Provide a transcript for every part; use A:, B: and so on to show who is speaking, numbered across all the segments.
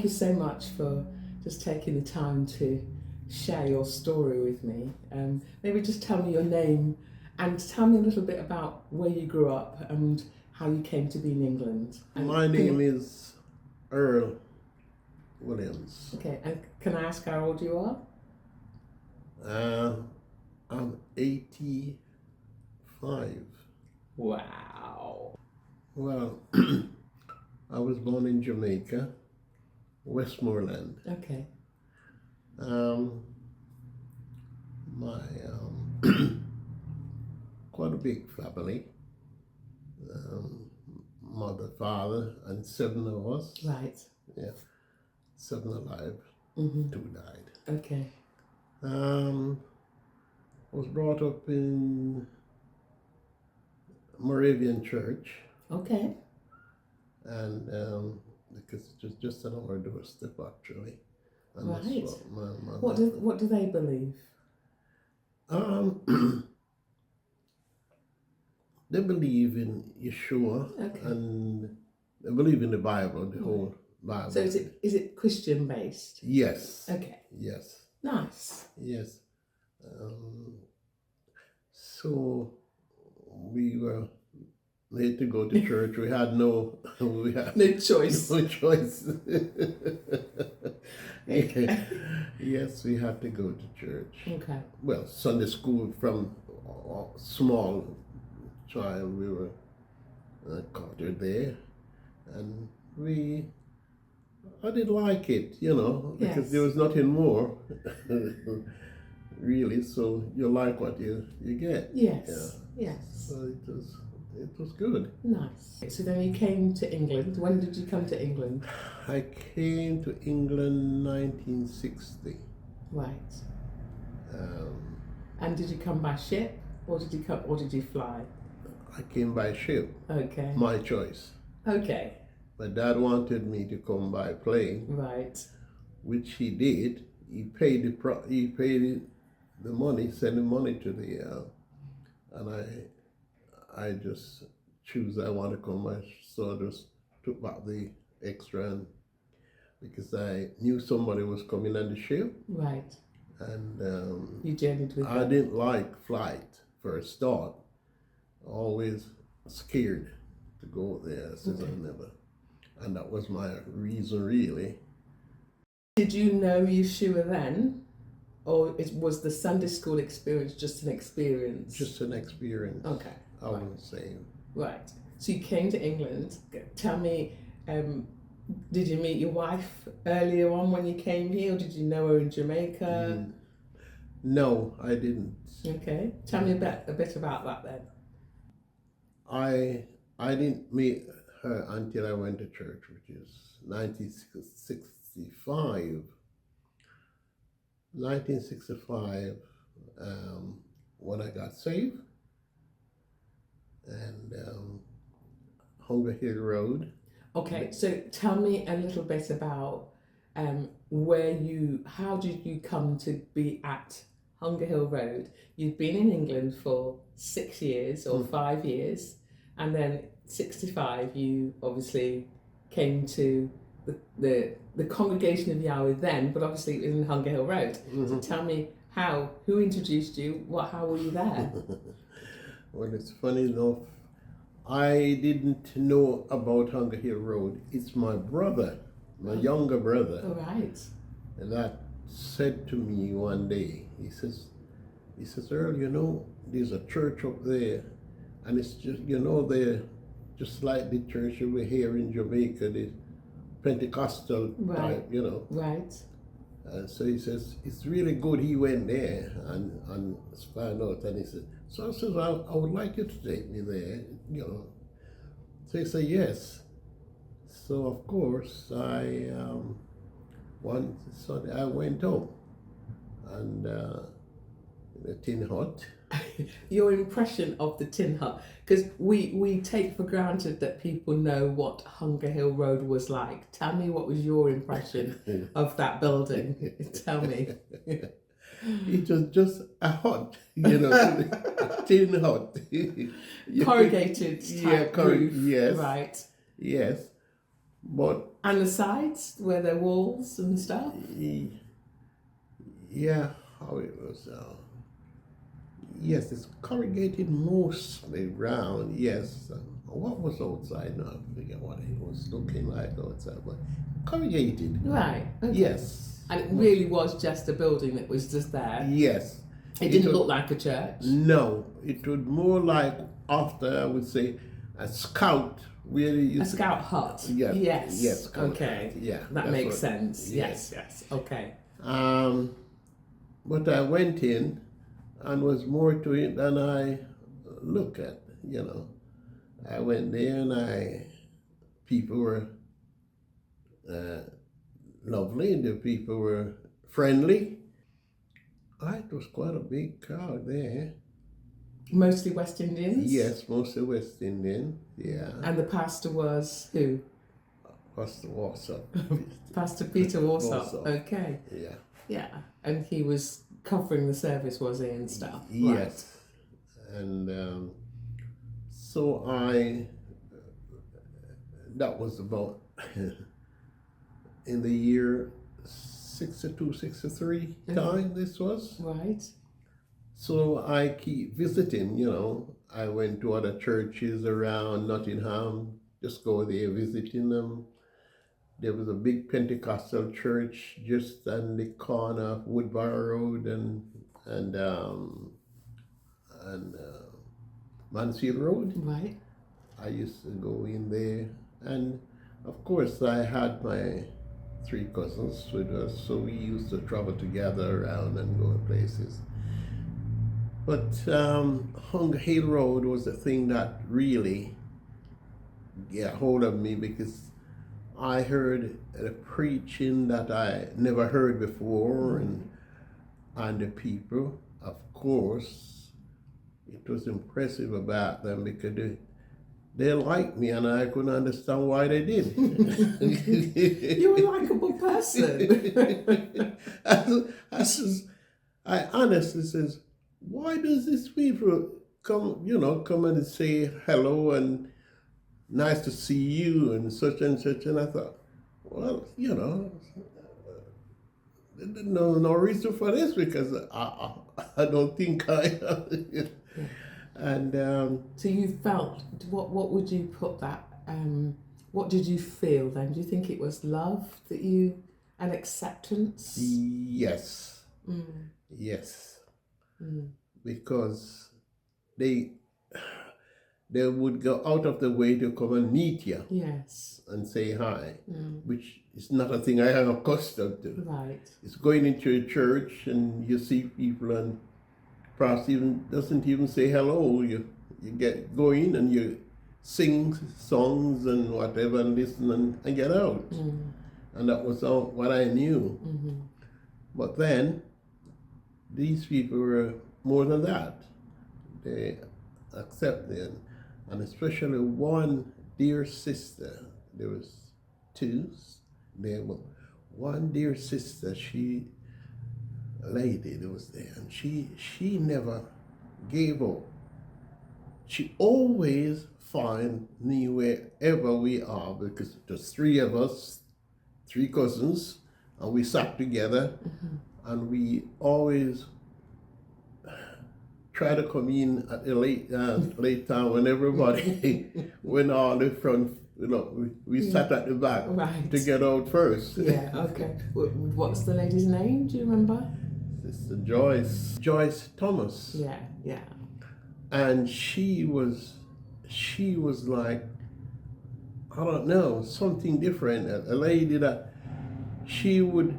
A: thank you so much for just taking the time to share your story with me. Maybe just tell me your name and tell me a little bit about where you grew up and how you came to be in England. And
B: My name is Earl Williams.
A: Okay, and can I ask how old you are?
B: I'm 85.
A: Wow.
B: Well, I was born in Jamaica, Westmoreland.
A: Okay.
B: My quite a big family. Mother, father, and 7 of us.
A: Right.
B: Yeah, 7 alive.
A: Mm-hmm.
B: 2 died.
A: Okay.
B: Was brought up in Moravian Church,
A: Okay.
B: and because it's just an hour doorstep actually, and
A: Right.
B: that's what my mother.
A: What do they believe?
B: They believe in Yeshua,
A: Okay.
B: and they believe in the Bible, the whole Bible.
A: So is it Christian based?
B: Yes.
A: Okay.
B: Yes.
A: Nice.
B: Yes. So we were made to go to church. We had no
A: choice.
B: No choice.
A: Okay.
B: Yes, we had to go to church.
A: Okay.
B: Well, Sunday school from small child, we were quartered there, and I didn't like it, because
A: Yes.
B: there was nothing more, really. So you like what you get.
A: Yes.
B: Yeah.
A: Yes.
B: So it was good.
A: Nice. So then you came to England. When did you come to England?
B: I came to England 1960.
A: Right.
B: Um,
A: And did you come by ship, or did you fly?
B: I came by ship.
A: Okay.
B: My choice.
A: Okay.
B: My dad wanted me to come by plane,
A: Right.
B: which he did. He paid the money, sent the money to the, and I just choose I want to come. So I just took back the extra, and because I knew somebody was coming on the ship,
A: Right.
B: and
A: You journeyed with
B: I
A: them.
B: didn't like flight for a start. Always scared to go there. I says I never, and that was my reason really.
A: Did you know Yeshua then, or was the Sunday school experience just an experience?
B: Just an experience.
A: Okay.
B: I wouldn't say.
A: Right. So you came to England. Tell me, did you meet your wife earlier on when you came here, or did you know her in Jamaica?
B: No, I didn't.
A: Okay. Tell me a bit about that then.
B: I didn't meet her until I went to church, which is 1965. 1965, when I got saved, and Hunger Hill Road.
A: Okay, so tell me a little bit about how did you come to be at Hunger Hill Road? You've been in England for 6 years or 5 years, and then 65 you obviously came to the Congregation of Yahweh then, but obviously it was in Hunger Hill Road. So tell me who introduced you, how were you there?
B: Well, it's funny enough, I didn't know about Hunger Hill Road. It's my brother, my younger brother,
A: All right.
B: that said to me one day, he says, Earl, there's a church up there, and it's just, they're just like the church over here in Jamaica, the Pentecostal type,
A: Right.
B: And so he says, it's really good. He went there and found out, and he said, so I said, I would like you to take me there, So he said, yes. So of course, one Sunday I went home, and the tin hut.
A: Your impression of the tin hut, because we take for granted that people know what Hunger Hill Road was like. Tell me, what was your impression of that building? Tell me.
B: It was just a hut, tin hut.
A: Corrugated type roof.
B: Yes.
A: Right.
B: Yes. But
A: And the sides, were there walls and stuff?
B: yeah, how it was. Yes, it's corrugated mostly round. Yes. What was outside? No, I forget what it was looking like outside, but corrugated.
A: Right. Okay.
B: Yes.
A: And it really was just a building that was just there.
B: Yes.
A: It didn't look like a church.
B: No, it would more like after I would say a scout. Really,
A: A scout hut.
B: Yeah.
A: Yes.
B: Yes.
A: Okay.
B: Yeah.
A: That makes sense. Yes. Yes. Okay.
B: But I went in, and was more to it than I look at. I went there, and people were lovely, and the people were friendly. It was quite a big crowd there.
A: Mostly West Indians?
B: Yes, mostly West Indian, yeah.
A: And the pastor was who?
B: Pastor Warsaw.
A: Pastor Peter Warsaw.
B: Warsaw.
A: Okay.
B: Yeah.
A: Yeah. And he was covering the service, was he, and stuff?
B: Yes. Right. And so that was about in the year 62, 63 time this was.
A: Right.
B: So I keep visiting, I went to other churches around Nottingham, just go there visiting them. There was a big Pentecostal church just on the corner of Woodborough Road and Mansfield Road.
A: Right.
B: I used to go in there, and of course I had my 3 cousins with us, so we used to travel together around and go places. But Hunger Hill Road was the thing that really got hold of me, because I heard a preaching that I never heard before, and the people, of course, it was impressive about them because they liked me, and I couldn't understand why they did.
A: You're a likable person.
B: I honestly says, why does these people come and say hello and nice to see you and such and such? And I thought, well, no reason for this, because I don't think I and
A: so you felt, what would you put that, what did you feel then? Do you think it was love and acceptance?
B: Yes. Yes. Because they would go out of the way to come and meet you.
A: Yes.
B: And say hi, which is not a thing I am accustomed to.
A: Right.
B: It's going into a church and you see people and perhaps doesn't even say hello. You go in and you sing songs and whatever and listen and get out. And that was all what I knew. But then these people were more than that. They accepted, and especially one dear sister. There was 2. There was one dear sister, lady that was there, and she never gave up. She always find me wherever we are, because there's 3 of us, 3 cousins, and we sat together, and we always try to come in at the late time when everybody went all the front. We sat at the back to get out first.
A: Yeah, okay. What's the lady's name? Do you remember?
B: Sister Joyce Thomas.
A: Yeah, yeah.
B: And she was like, I don't know, something different. A lady that she would,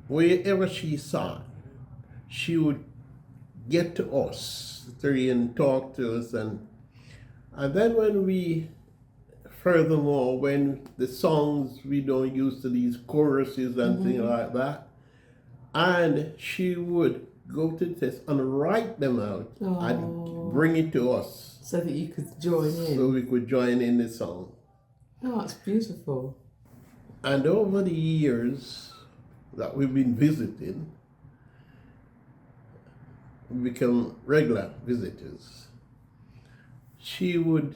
B: wherever she saw, she would get to us and talk to us, and then furthermore, when the songs, we don't use to these choruses and things like that, and she would go to the test and write them out and bring it to us.
A: So that you could join in.
B: So we could join in the song.
A: Oh, that's beautiful.
B: And over the years that we've been visiting, we become regular visitors. She would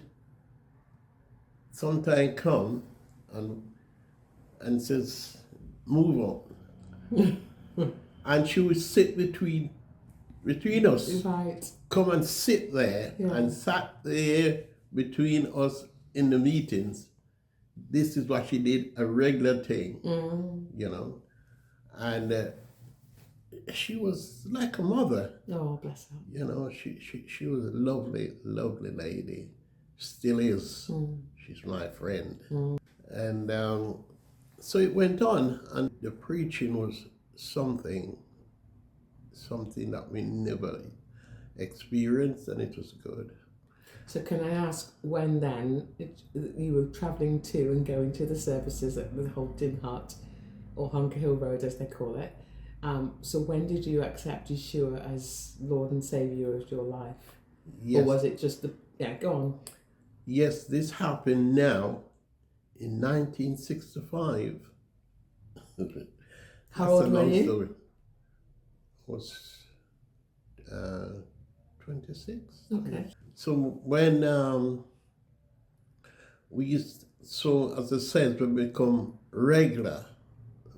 B: sometimes come and says, "Move on." And she would sit between us,
A: Right.
B: come and sit there,
A: Yeah.
B: and sat there between us in the meetings. This is what she did, a regular thing, you know. And she was like a mother.
A: Oh, bless her.
B: You know, she was a lovely, lovely lady. Still is. She's my friend. And so it went on, and the preaching was something that we never experienced, and it was good.
A: So can I ask when then you were travelling to and going to the services at the Holton Hut, or Hunker Hill Road as they call it? So when did you accept Yeshua as Lord and Saviour of your life?
B: Yes.
A: Or was it just go on.
B: Yes, this happened now in 1965.
A: How old were you?
B: Story. Was 26.
A: Okay.
B: So when as I said, we become regular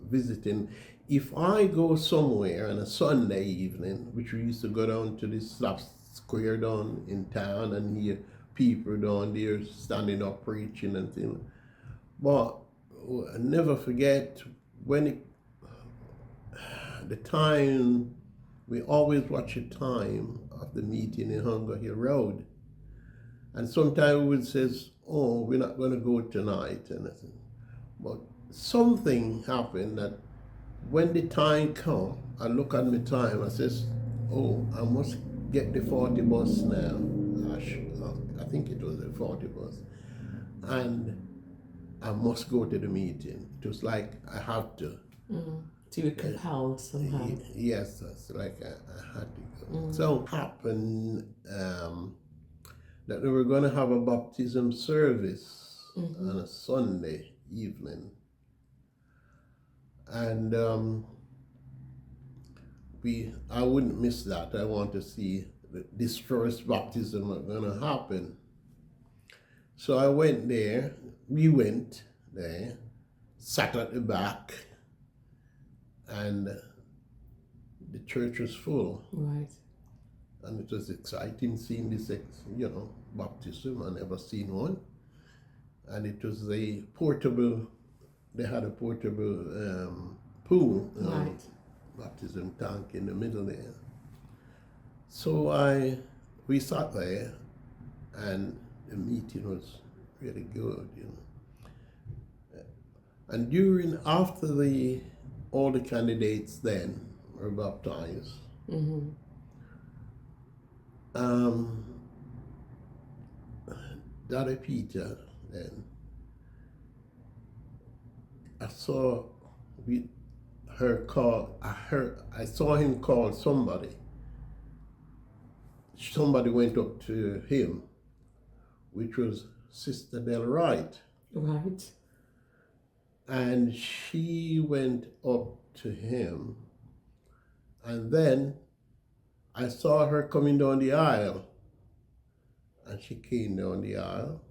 B: visiting. If I go somewhere on a Sunday evening, which we used to go down to this slap square down in town and hear people down there standing up preaching and things. But I never forget when the time, we always watch the time of the meeting in Hunker Hill Road. And sometimes we would say, "Oh, we're not going to go tonight." But something happened that when the time come, I look at my time, I says, "Oh, I must get the 40 bus now." I think it was a 40 bus. And I must go to the meeting. It was like I have to.
A: So you were compelled somehow.
B: Yes, it's like I had to go. So it happened that they were going to have a baptism service on a Sunday evening. And I wouldn't miss that. I want to see this first baptism was going to happen. So I went there. We went there, sat at the back, and the church was full.
A: Right.
B: And it was exciting seeing this, baptism. I never seen one. And it was a portable. They had a portable pool,
A: Right.
B: baptism tank in the middle there. So we sat there, and the meeting was really good, And after all the candidates then were baptized, Daddy Peter then, I saw him call somebody. Somebody went up to him, which was Sister Del Wright.
A: Right.
B: And she went up to him, and then I saw her coming down the aisle, and she came down the aisle,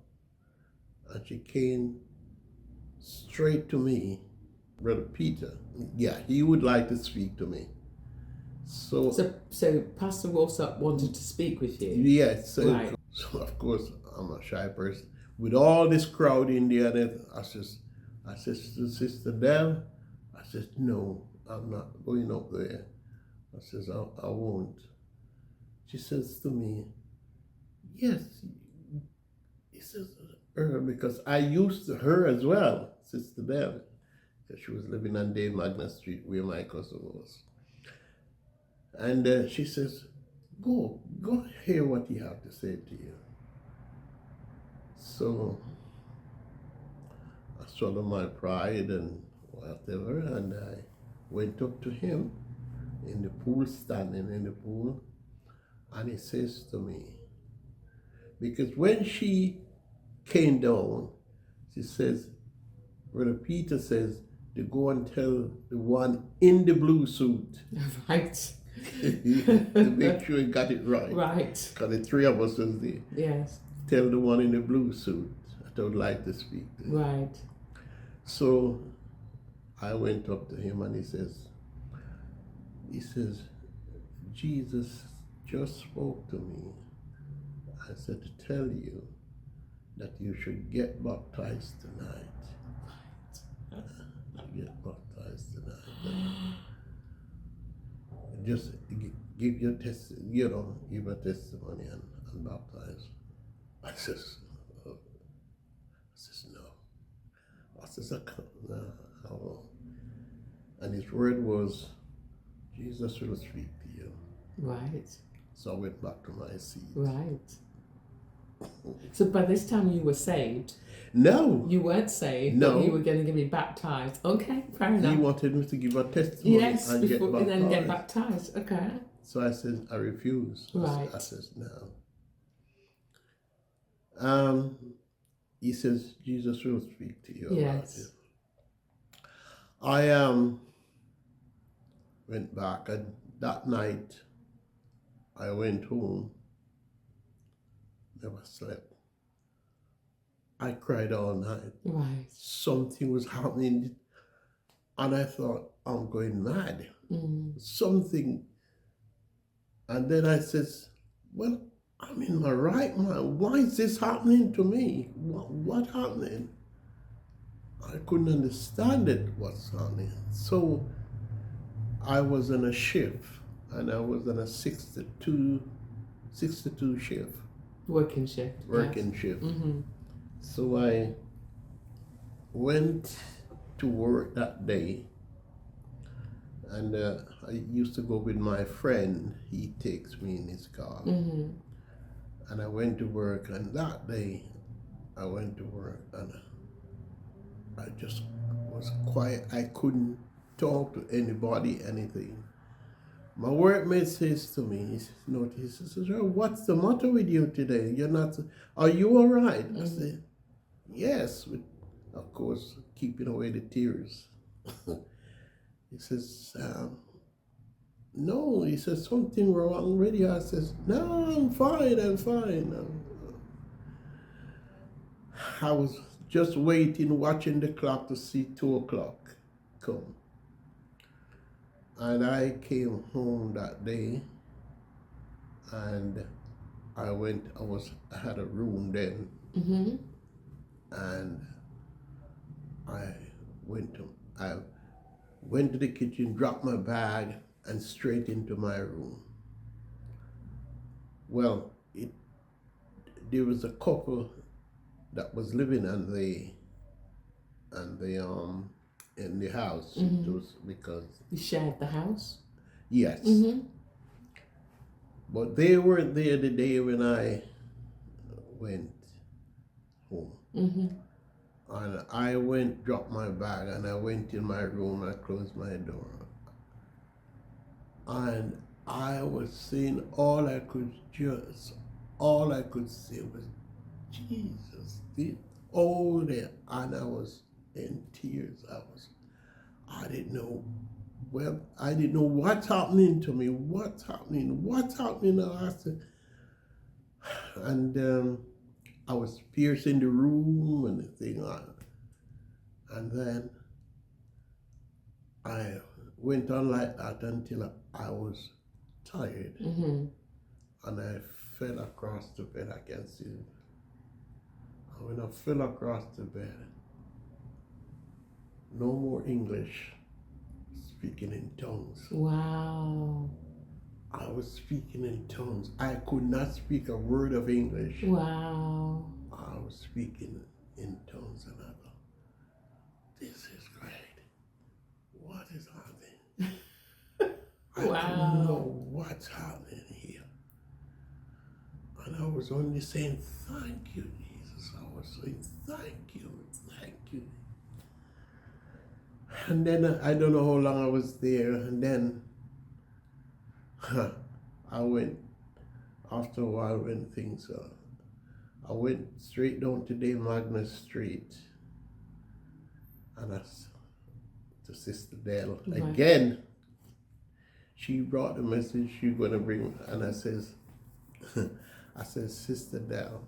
B: and she came straight to me, Brother Peter. Yeah, he would like to speak to me. So
A: Pastor Walsall wanted to speak with you?
B: Yes.
A: Right.
B: So of course, I'm a shy person. With all this crowd in there, I says to Sister Del, I said, "No, I'm not going up there." I says, I won't. She says to me, "Yes." He says, "Earl," because I used her as well, Sister Del, because she was living on Dave Magna Street where my cousin was. And she says, go hear what he had to say to you." So I swallowed my pride and whatever, and I went up to him in the pool, standing in the pool, and he says to me, because when she came down, she says, Brother Peter says to go and tell the one in the blue suit.
A: Right.
B: To make sure he got it right.
A: Right.
B: Because the three of us was there.
A: Yes.
B: Tell the one in the blue suit that I would like to speak to.
A: Right.
B: So I went up to him and he says, Jesus just spoke to me. I said to tell you that you should get baptized tonight. Get baptized tonight. And just give your give a testimony and baptize. I says, oh. I says, no. I says, I can't. No, I won't. And his word was, Jesus will speak to you.
A: Right.
B: So I went back to my seat.
A: Right. So by this time you were saved?
B: No.
A: You weren't saved,
B: no.
A: But you were going to be baptized. Okay, fair enough.
B: He wanted me to give a testimony
A: and then get baptized. Okay.
B: So I said, I refuse.
A: Right.
B: I said, no. He says, Jesus will speak to you about it. I went back, and that night I went home, never slept. I cried all night.
A: Right.
B: Something was happening, and I thought, I'm going mad. Something. And then I says, well, I'm in my right mind. Why is this happening to me? What happening? I couldn't understand it, what's happening. So I was on a shift, and I was on a 62 shift.
A: Working shift.
B: Working
A: yes.
B: shift. So I went to work that day, and I used to go with my friend. He takes me in his car. And I went to work, and that day I went to work, and I just was quiet. I couldn't talk to anybody, anything. My workmate says to me, he says, what's the matter with you today? Are you all right? I said, yes, with, of course, keeping away the tears. He says, no, he says, something wrong with you. I says, no, I'm fine. I was just waiting, watching the clock to see 2 o'clock come. And I came home that day, and I had a room then, and I went to the kitchen, dropped my bag, and straight into my room. Well, there was a couple that was living in the house. It was because
A: you shared the house.
B: Yes. But they weren't there the day when I went home. And I dropped my bag, and I went in my room, and I closed my door. And I was saying, all I could say was, Jesus, all there. And I was in tears. I didn't know what's happening to me. What's happening now? I said, and I was piercing the room and the thing on. And then I went on like that until I was tired. And I fell across the bed. I can see it. And when I fell across the bed, no more English, speaking in tongues.
A: Wow.
B: I was speaking in tongues. I could not speak a word of English.
A: Wow.
B: I was speaking in tongues, and I thought, this is great. What is happening? I don't know what's happening here. And I was only saying, thank you, Jesus. I was saying, thank you. And then I don't know how long I was there, and then I went, after a while when things, I went straight down to Dave Magnus Street, and to Sister Dell. Again, she brought the message she's going to bring, and I says, Sister Dell,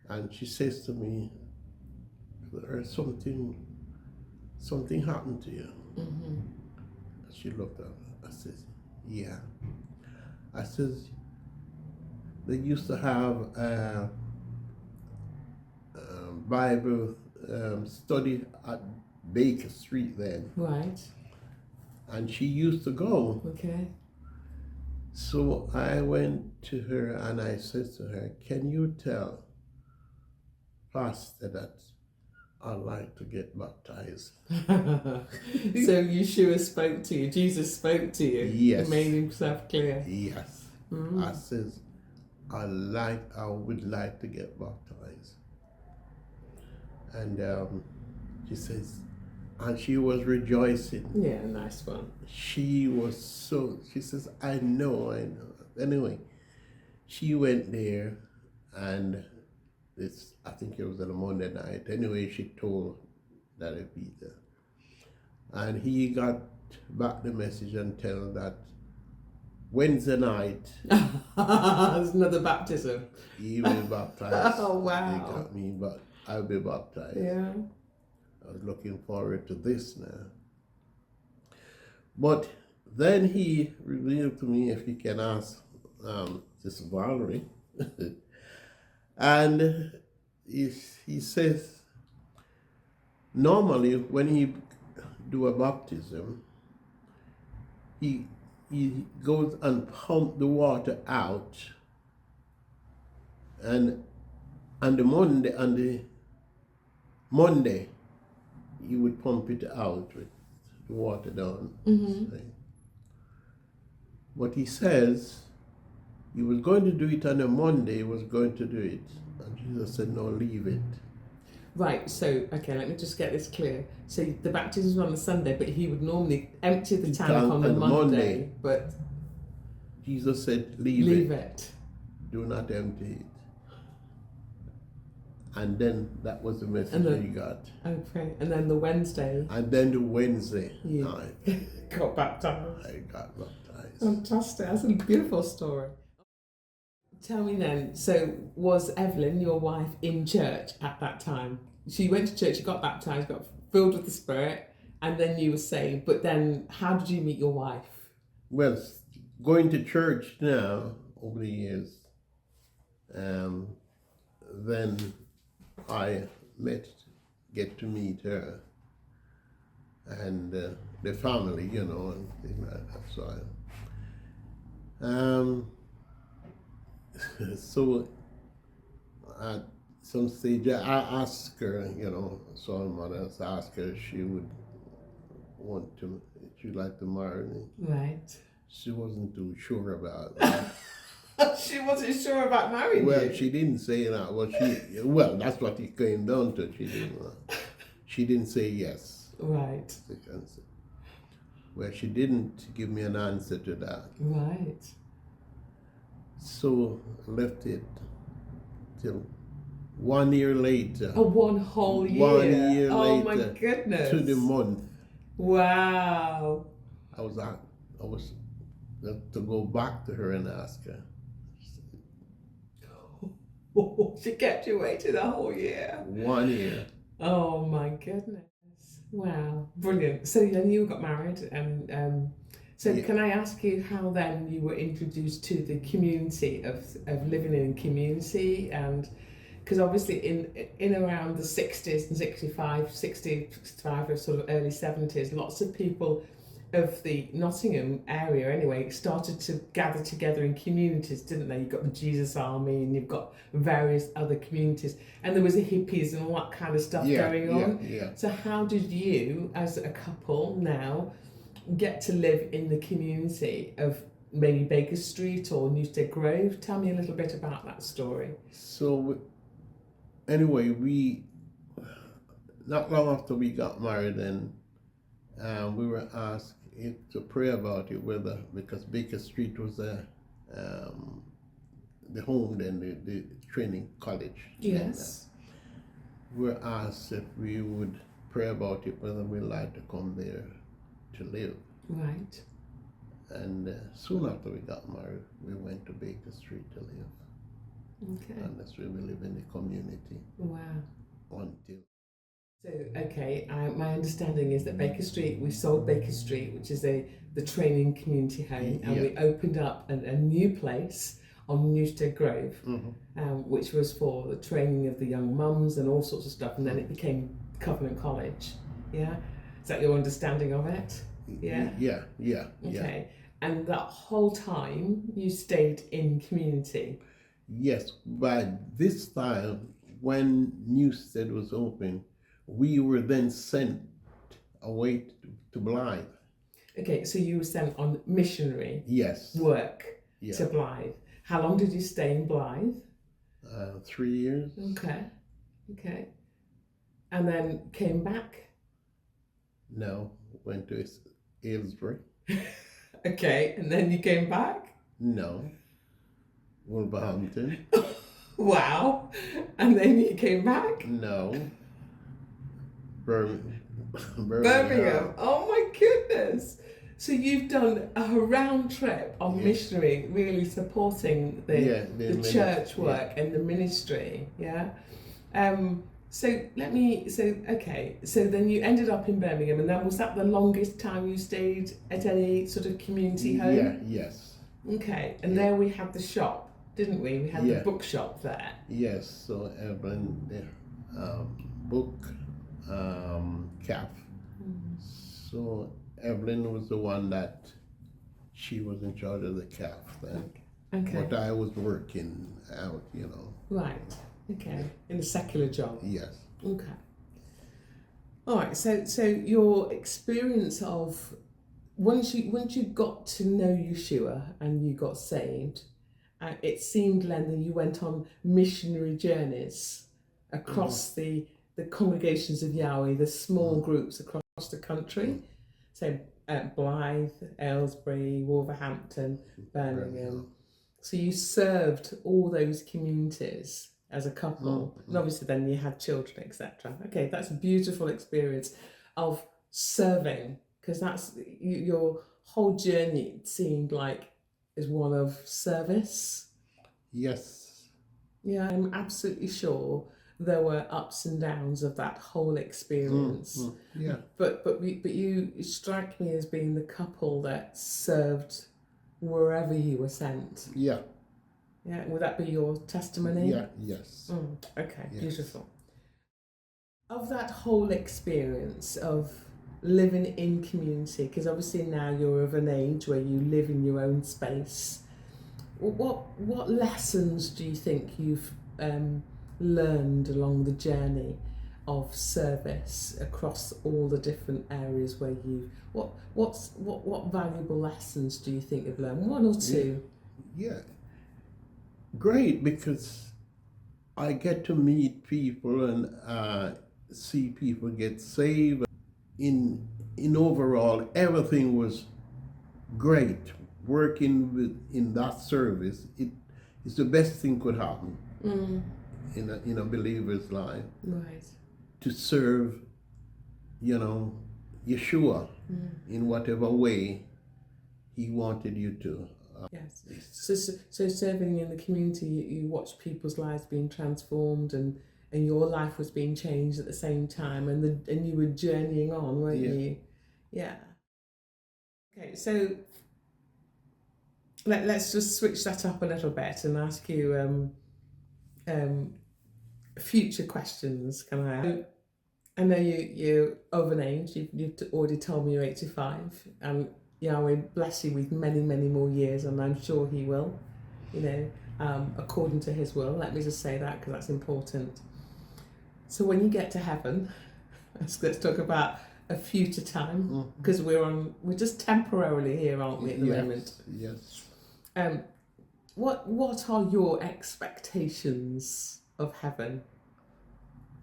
B: and she says to me, Earl, something happened to you.
A: Mm-hmm.
B: She looked up. I says, yeah. I says, they used to have a Bible study at Baker Street then.
A: Right.
B: And she used to go.
A: Okay.
B: So I went to her and I said to her, can you tell Pastor that I'd like to get baptized?
A: So Yeshua spoke to you, Jesus spoke to you,
B: Yes.
A: made himself clear.
B: Yes.
A: Mm.
B: I says, I would like to get baptized. And she says, and she was rejoicing.
A: Yeah, nice one.
B: She says, I know. Anyway, she went there and I think it was on a Monday night. Anyway, she told Daddy Peter. And he got back the message and tell that Wednesday night,
A: there's another baptism.
B: he will be baptized.
A: Oh, wow.
B: They got me, but I'll be baptized.
A: Yeah.
B: I was looking forward to this now. But then he revealed to me, if you can ask this Valerie, and he says, normally when he do a baptism, he goes and pump the water out, and on the Monday he would pump it out with the water down.
A: Mm-hmm.
B: But he says he was going to do it on a Monday, he was going to do it. And Jesus said, no, leave it.
A: Right, so, okay, let me just get this clear. So the baptism is on the Sunday, but he would normally empty the tank on the Monday, but
B: Jesus said,
A: leave it.
B: Do not empty it. And then that was the message he got.
A: Okay, and then the Wednesday.
B: And then the Wednesday night,
A: got baptized.
B: I got baptized.
A: Fantastic, that's a beautiful story. Tell me then, so was Evelyn, your wife, in church at that time? She went to church, she got baptized, got filled with the Spirit, and then you were saved. But then how did you meet your wife?
B: Well, going to church now, over the years, then I get to meet her and the family, and things like that. So at some stage, I asked her, so my mother asked her if she would she'd like to marry me.
A: Right.
B: She wasn't too sure about that.
A: She wasn't sure about marrying you?
B: Well, she didn't say that. Well, that's what it came down to. She didn't say yes.
A: Right.
B: Well, she didn't give me an answer to that.
A: Right.
B: So I left it till 1 year later.
A: Oh, one whole year?
B: 1 year
A: oh,
B: later.
A: My goodness.
B: To the month.
A: Wow.
B: I was to go back to her and ask her.
A: She kept you waiting a whole year.
B: 1 year.
A: Oh my goodness. Wow. Brilliant. So then you got married and can I ask you how then you were introduced to the community of living in a community? And because obviously in around the 60s and 65 or sort of early 70s, lots of people of the Nottingham area anyway started to gather together in communities, didn't they? You've got the Jesus Army and you've got various other communities, and there was the hippies and all that kind of stuff going on.
B: Yeah.
A: So how did you, as a couple now, get to live in the community of maybe Baker Street or Newstead Grove? Tell me a little bit about that story.
B: So anyway, we not long after we got married, and we were asked to pray about it, because Baker Street was the home then, the training college.
A: Yes.
B: We were asked if we would pray about it, whether we'd like to come there to live.
A: Right.
B: And soon after we got married, we went to Baker Street to live.
A: Okay.
B: And that's where we live in the community.
A: Wow.
B: Until
A: So, okay, my understanding is that Baker Street, we sold Baker Street, which is the training community home, and
B: Yeah.
A: we opened up a new place on Newstead Grove,
B: Mm-hmm.
A: which was for the training of the young mums and all sorts of stuff, and then it became Covenant College. Yeah, is that your understanding of it? Yeah.
B: Yeah.
A: Okay, and that whole time you stayed in community.
B: Yes, by this time, when Newstead was open, we were then sent away to Blythe.
A: Okay, so you were sent on missionary
B: Yes.
A: work
B: Yeah.
A: to Blythe. How long did you stay in Blythe?
B: 3 years.
A: Okay. And then came back?
B: No, went to Aylesbury.
A: Okay, and then you came back?
B: No, Wolverhampton.
A: Wow. And then you came back?
B: No, Birmingham.
A: Birmingham. Oh my goodness. So you've done a round trip on missionary, really supporting the church work and the ministry. Yeah. So then you ended up in Birmingham, and then was that the longest time you stayed at any sort of community home?
B: Yeah. Yes.
A: Okay. And there we had the shop, didn't we? We had the bookshop there.
B: Yes. So Evelyn, book, calf. So Evelyn was the one that she was in charge of the calf then.
A: Okay.
B: But I was working out,
A: Right. Okay. In a secular job.
B: Yes.
A: Okay. All right. So your experience of once you got to know Yeshua and you got saved, it seemed, Len, that you went on missionary journeys across the congregations of Yahweh, the small groups across the country. So Blythe, Aylesbury, Wolverhampton, Birmingham. So you served all those communities as a couple, and obviously then you had children, etc. Okay, that's a beautiful experience of serving, because that's your whole journey, it seemed like, is one of service.
B: Yes.
A: Yeah, I'm absolutely sure there were ups and downs of that whole experience.
B: Yeah.
A: But you strike me as being the couple that served wherever you were sent.
B: Yeah.
A: Yeah, would that be your testimony?
B: Yeah. Yes.
A: Okay,
B: yes.
A: Beautiful. Of that whole experience of living in community, because obviously now you're of an age where you live in your own space, what lessons do you think you've learned along the journey of service across all the different areas where what valuable lessons do you think you've learned? One or two?
B: Yeah. Great, because I get to meet people and see people get saved. In overall, everything was great. Working in that service, it's the best thing could happen in a believer's life.
A: Right.
B: To serve, Yeshua in whatever way he wanted you to.
A: Yes. So serving in the community, you watch people's lives being transformed, and your life was being changed at the same time, and you were journeying on, weren't you? Yeah. Okay, so let's just switch that up a little bit and ask you future questions. Can I? I know you're of an age. You've already told me you're 85, and Yahweh bless you with many, many more years, and I'm sure He will. According to His will. Let me just say that, because that's important. So when you get to heaven, let's talk about a future time, because we're just temporarily here, aren't we, at the moment?
B: Yes.
A: What are your expectations of heaven?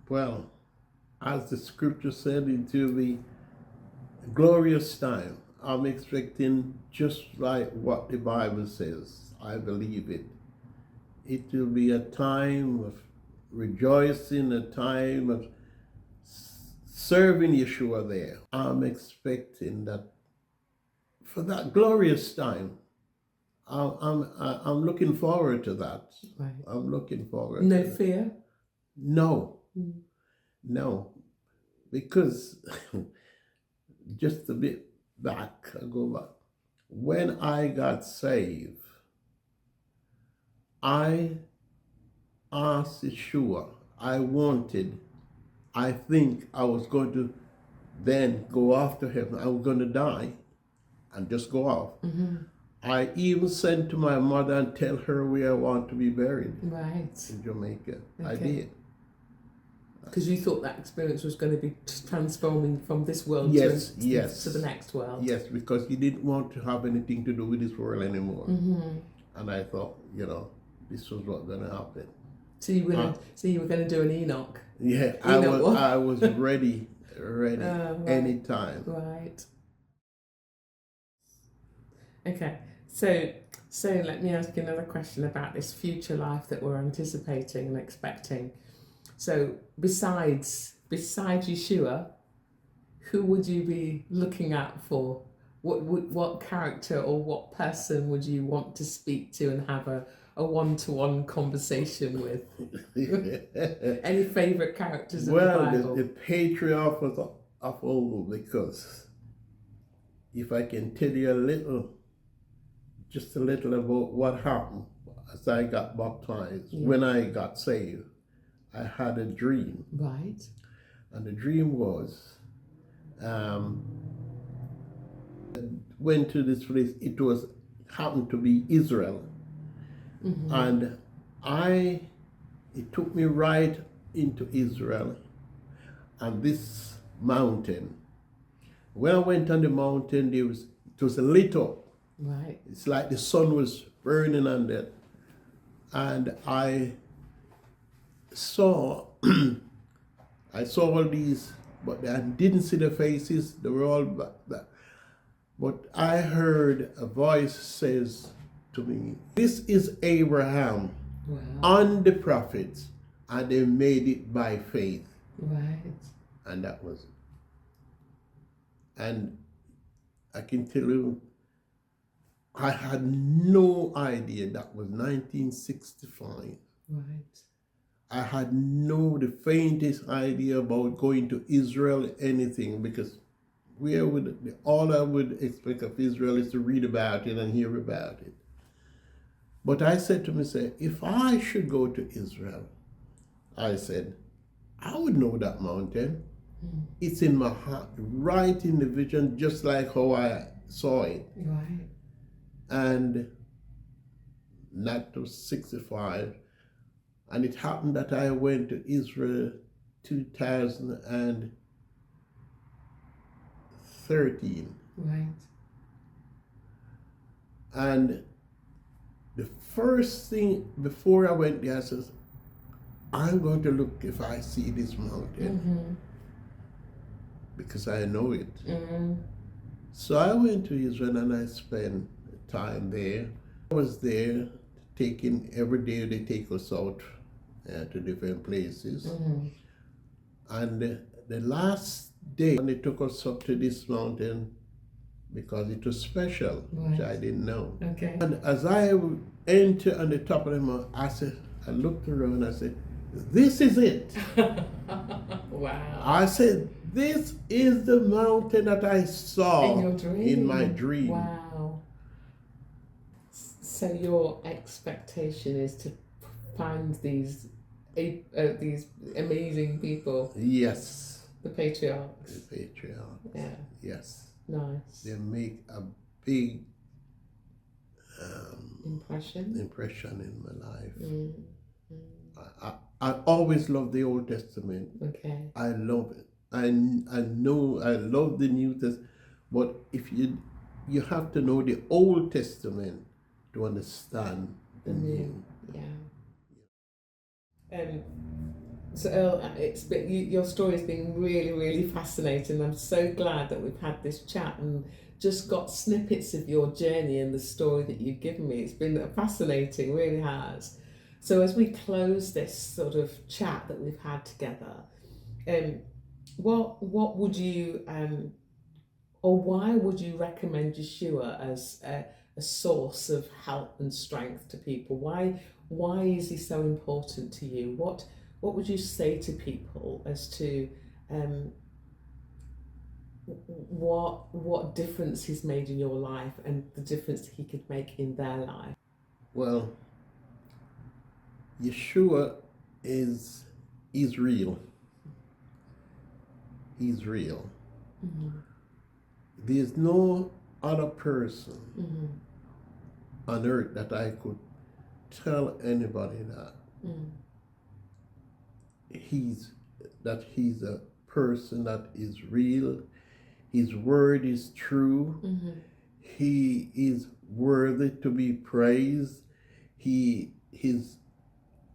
B: Well, as the scripture said, into the glorious time. I'm expecting just like what the Bible says. I believe it. It will be a time of rejoicing, a time of serving Yeshua there. I'm expecting that for that glorious time. I'm looking forward to that.
A: Right.
B: I'm looking forward.
A: No fear?
B: No. No. because just a bit back, I go back. When I got saved, I asked Yeshua, I think I was going to then go after him. I was going to die and just go off. I even sent to my mother and tell her where I want to be buried.
A: Right.
B: In Jamaica.
A: Okay.
B: I did.
A: Because you thought that experience was going to be transforming from this world
B: Yes,
A: to
B: yes.
A: the next world.
B: Yes, because you didn't want to have anything to do with this world anymore. And I thought, this was what's going to happen.
A: So you were going to do an Enoch.
B: Yeah, I was ready right. Anytime.
A: Right. Okay. So let me ask you another question about this future life that we're anticipating and expecting. So besides Yeshua, who would you be looking out for? What character or what person would you want to speak to and have a one-to-one conversation with? Any favourite characters in the Bible?
B: The patriarch of old, because if I can tell you just a little about what happened as I got baptized, when I got saved, I had a dream.
A: Right.
B: And the dream was, went to this place, happened to be Israel. And it took me right into Israel and this mountain. When I went on the mountain, it was lit up.
A: Right.
B: It's like the sun was burning on it. And I saw all these, but I didn't see the faces. They were all back. But I heard a voice says to me, "This is Abraham and the prophets, and they made it by faith."
A: Right.
B: And that was it. And I can tell you, I had no idea that was 1965.
A: Right.
B: I had the faintest idea about going to Israel, anything, because all I would expect of Israel is to read about it and hear about it. But I said to myself, if I should go to Israel, I said, I would know that mountain. It's in my heart, right in the vision, just like how I saw it.
A: Right.
B: And that was 65. And it happened that I went to Israel 2013.
A: Right.
B: And the first thing before I went there, I says, I'm going to look if I see this mountain. Because I know it. So I went to Israel and I spent time there. I was there every day they take us out to different places. And the last day when they took us up to this mountain, because it was special, which I didn't know.
A: Okay.
B: And as I entered on the top of the mountain, I looked around and I said, this is it.
A: Wow.
B: I said, this is the mountain that I saw
A: in your dream.
B: In my dream.
A: Wow. So your expectation is to find these amazing people.
B: Yes.
A: The patriarchs.
B: The patriarchs.
A: Yeah.
B: Yes.
A: Nice.
B: They make a big
A: impression
B: in my life. I always love the Old Testament.
A: Okay.
B: I love it. I know I love the New Testament, but if you have to know the Old Testament to understand the New.
A: Yeah. So Earl, your story has been really, really fascinating. I'm so glad that we've had this chat and just got snippets of your journey and the story that you've given me. It's been fascinating, really has. So as we close this sort of chat that we've had together, what would you or why would you recommend Yeshua as a source of help and strength to people? Why is he so important to you? What would you say to people as to what difference he's made in your life and the difference he could make in their life.
B: Well, Yeshua is real. He's real.
A: Mm-hmm.
B: There's no other person
A: Mm-hmm.
B: on earth that I could tell anybody that he's a person that is real. His word is true.
A: Mm-hmm.
B: He is worthy to be praised. His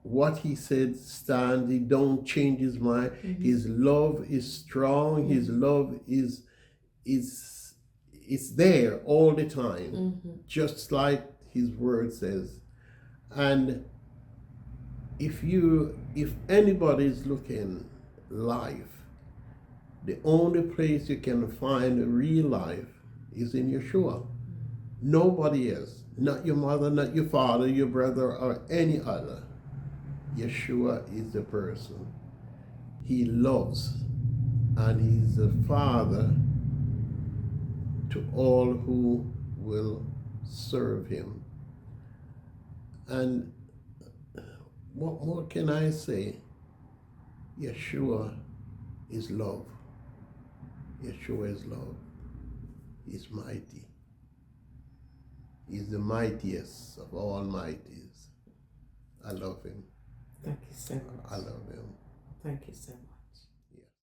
B: what he said stands. He don't change his mind.
A: Mm-hmm.
B: His love is strong. His love is it's there all the time, just like his word says. And if anybody is looking life, the only place you can find real life is in Yeshua. Nobody else, not your mother, not your father, your brother, or any other. Yeshua is the person. He loves, and he's the Father to all who will serve him. And what more can I say? Yeshua is love. Yeshua is love. He's mighty. He's the mightiest of all mighties. I love him.
A: Thank you so much.
B: I love him.
A: Thank you so much.